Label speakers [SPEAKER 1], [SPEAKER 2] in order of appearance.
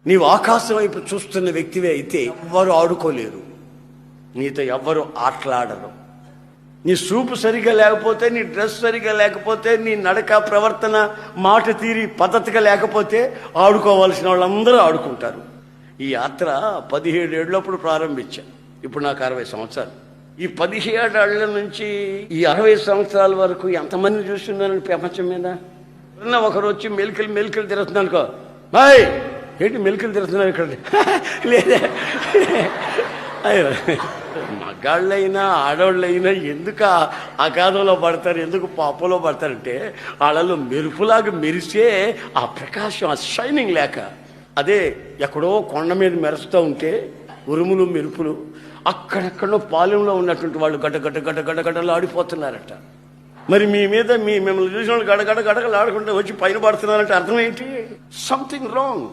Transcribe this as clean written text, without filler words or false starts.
[SPEAKER 1] నీవు ఆకాశం వైపు చూస్తున్న వ్యక్తివే అయితే ఎవ్వరు ఆడుకోలేరు, నీతో ఎవ్వరు ఆటలాడరు. నీ చూపు సరిగా లేకపోతే, నీ డ్రెస్ సరిగా లేకపోతే, నీ నడక ప్రవర్తన మాట తీరి పద్ధతిగా లేకపోతే ఆడుకోవాల్సిన వాళ్ళందరూ ఆడుకుంటారు. ఈ యాత్ర 17 ఏళ్ళప్పుడు ప్రారంభించాను. ఇప్పుడు నాకు 60 సంవత్సరాలు. ఈ 17 ఏళ్ల నుంచి ఈ 60 సంవత్సరాల వరకు ఎంతమంది చూస్తున్నాను ప్రపంచం మీద. ఒకరు వచ్చి మెలికలు తిరుగుతున్నాను అనుకో, బాయ్ ఏంటి మెలికలు తిరుగుతున్నారు ఇక్కడ లేదా? అయ్యో, మగాళ్ళైనా ఆడవాళ్ళైనా ఎందుకు అగాధంలో పడతారు, ఎందుకు పాపంలో పడతారంటే వాళ్ళలో మెరుపులాగా మెరిసే ఆ ప్రకాశం, ఆ షైనింగ్ లేక. అదే ఎక్కడో కొండ మీద మెరుస్తూ ఉంటే ఉరుములు మెరుపులు, అక్కడెక్కడో పాలెంలో ఉన్నటువంటి వాళ్ళు గడ్డలు ఆడిపోతున్నారట. మరి మీ మీద మిమ్మల్ని చూసిన వాళ్ళు గడగడలు ఆడుకుంటే వచ్చి పైన పడుతున్నారంటే అర్థం ఏంటి? Something wrong.